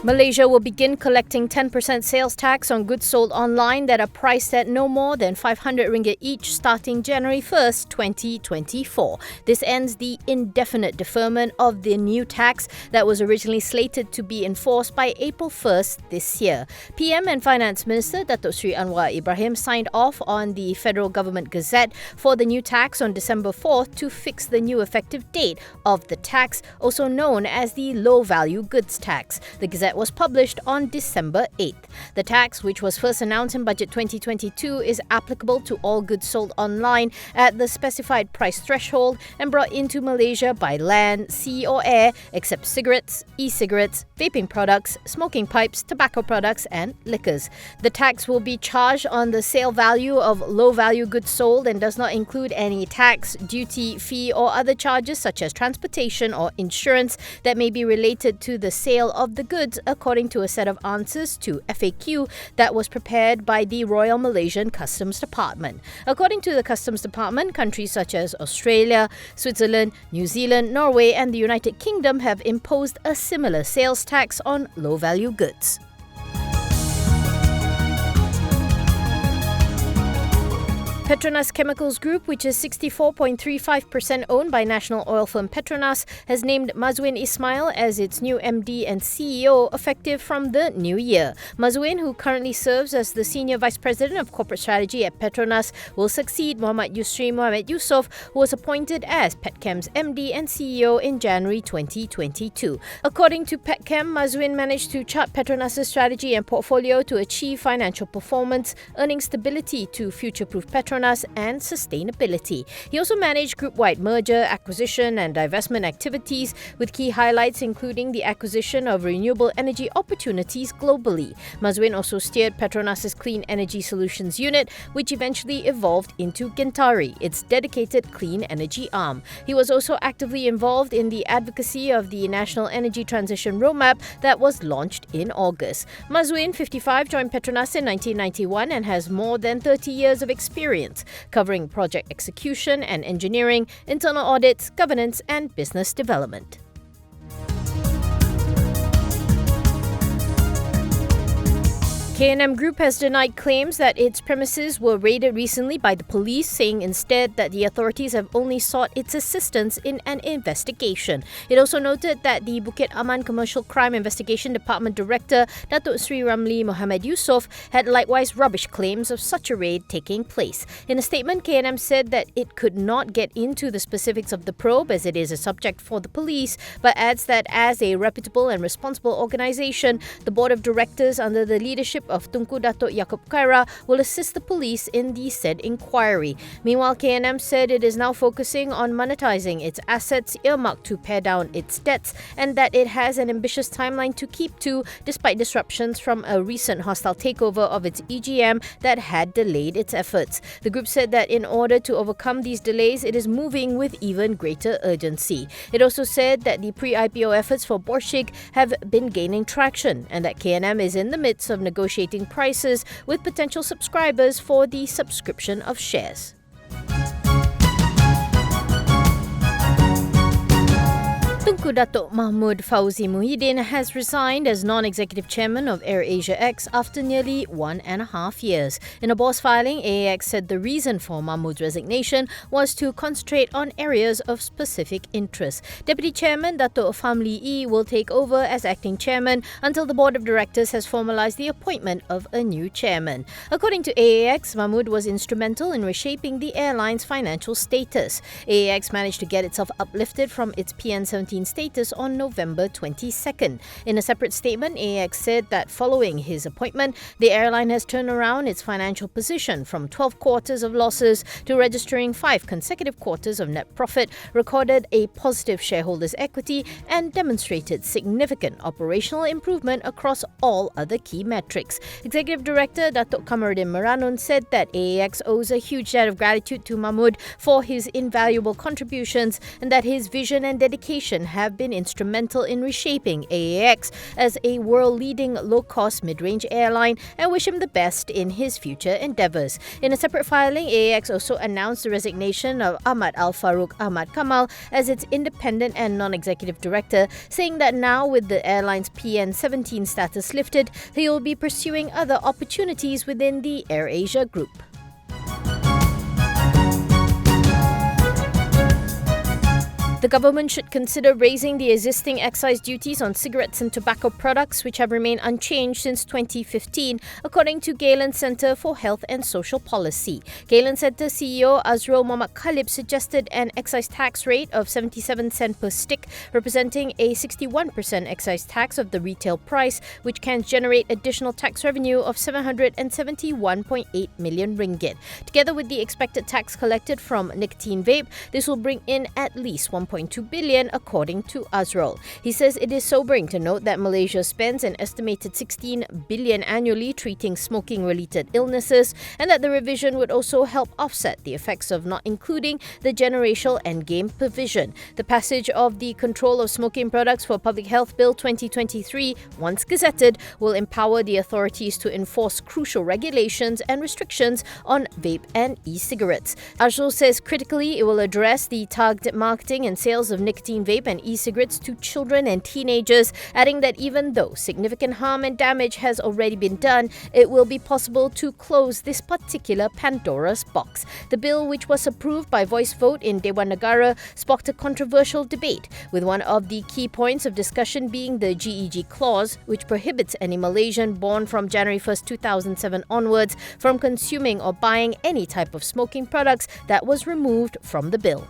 Malaysia will begin collecting 10% sales tax on goods sold online that are priced at no more than 500 ringgit each starting January 1st, 2024. This ends the indefinite deferment of the new tax that was originally slated to be enforced by April 1st this year. PM and Finance Minister Datuk Sri Anwar Ibrahim signed off on the Federal Government Gazette for the new tax on December 4th to fix the new effective date of the tax, also known as the low-value goods tax. The Gazette was published on December 8th. The tax, which was first announced in Budget 2022, is applicable to all goods sold online at the specified price threshold and brought into Malaysia by land, sea or air, except cigarettes, e-cigarettes, vaping products, smoking pipes, tobacco products and liquors. The tax will be charged on the sale value of low-value goods sold and does not include any tax, duty, fee or other charges such as transportation or insurance that may be related to the sale of the goods, according to a set of answers to FAQ that was prepared by the Royal Malaysian Customs Department. According to the Customs Department, countries such as Australia, Switzerland, New Zealand, Norway and the United Kingdom have imposed a similar sales tax on low-value goods. Petronas Chemicals Group, which is 64.35% owned by national oil firm Petronas, has named Mazuin Ismail as its new MD and CEO effective from the new year. Mazuin, who currently serves as the Senior Vice President of Corporate Strategy at Petronas, will succeed Muhammad Yusri Mohamed Yusof, who was appointed as PetChem's MD and CEO in January 2022. According to PetChem, Mazuin managed to chart Petronas' strategy and portfolio to achieve financial performance, earning stability to future-proof Petronas and sustainability. He also managed group-wide merger, acquisition and divestment activities, with key highlights including the acquisition of renewable energy opportunities globally. Mazuin also steered Petronas' Clean Energy Solutions unit, which eventually evolved into Gentari, its dedicated clean energy arm. He was also actively involved in the advocacy of the National Energy Transition Roadmap that was launched in August. Mazuin, 55, joined Petronas in 1991 and has more than 30 years of experience covering project execution and engineering, internal audits, governance and business development. K&M Group has denied claims that its premises were raided recently by the police, saying instead that the authorities have only sought its assistance in an investigation. It also noted that the Bukit Aman Commercial Crime Investigation Department Director, Datuk Sri Ramli Mohamed Yusof, had likewise rubbished claims of such a raid taking place. In a statement, K&M said that it could not get into the specifics of the probe as it is a subject for the police, but adds that as a reputable and responsible organisation, the Board of Directors under the leadership of Tunku Datuk Yaakob Khaira will assist the police in the said inquiry. Meanwhile, K&M said it is now focusing on monetizing its assets earmarked to pare down its debts and that it has an ambitious timeline to keep to despite disruptions from a recent hostile takeover of its EGM that had delayed its efforts. The group said that in order to overcome these delays, it is moving with even greater urgency. It also said that the pre-IPO efforts for Borshig have been gaining traction and that K&M is in the midst of negotiating prices with potential subscribers for the subscription of shares. Tunku Datuk Mahmud Fauzi Muhyiddin has resigned as non-executive chairman of AirAsia X after nearly 1.5 years. In a boss filing, AAX said the reason for Mahmud's resignation was to concentrate on areas of specific interest. Deputy Chairman Datuk Famli E will take over as acting chairman until the board of directors has formalised the appointment of a new chairman. According to AAX, Mahmud was instrumental in reshaping the airline's financial status. AAX managed to get itself uplifted from its PN17 status on November 22nd. In a separate statement, AAX said that following his appointment, the airline has turned around its financial position from 12 quarters of losses to registering 5 consecutive quarters of net profit, recorded a positive shareholders' equity and demonstrated significant operational improvement across all other key metrics. Executive Director Datuk Kamaruddin Maranun said that AAX owes a huge debt of gratitude to Mahmud for his invaluable contributions and that his vision and dedication Galen have been instrumental in reshaping AAX as a world-leading low-cost mid-range airline and wish him the best in his future endeavours. In a separate filing, AAX also announced the resignation of Ahmad Al-Farouk Ahmad Kamal as its independent and non-executive director, saying that now with the airline's PN17 status lifted, he will be pursuing other opportunities within the AirAsia Group. The government should consider raising the existing excise duties on cigarettes and tobacco products, which have remained unchanged since 2015, according to Galen Centre for Health and Social Policy. Galen Centre CEO Azrul Mohammad Khalib suggested an excise tax rate of 77 cents per stick, representing a 61% excise tax of the retail price, which can generate additional tax revenue of 771.8 million ringgit. Together with the expected tax collected from nicotine vape, this will bring in at least 1.2 billion, according to Azrul. He says it is sobering to note that Malaysia spends an estimated 16 billion annually treating smoking-related illnesses, and that the revision would also help offset the effects of not including the generational endgame provision. The passage of the Control of Smoking Products for Public Health Bill 2023, once gazetted, will empower the authorities to enforce crucial regulations and restrictions on vape and e-cigarettes. Azrul says critically it will address the targeted marketing and sales of nicotine vape and e-cigarettes to children and teenagers, adding that even though significant harm and damage has already been done, it will be possible to close this particular Pandora's box. The bill, which was approved by voice vote in Dewan Negara, sparked a controversial debate, with one of the key points of discussion being the GEG clause, which prohibits any Malaysian born from January 1st, 2007 onwards from consuming or buying any type of smoking products that was removed from the bill.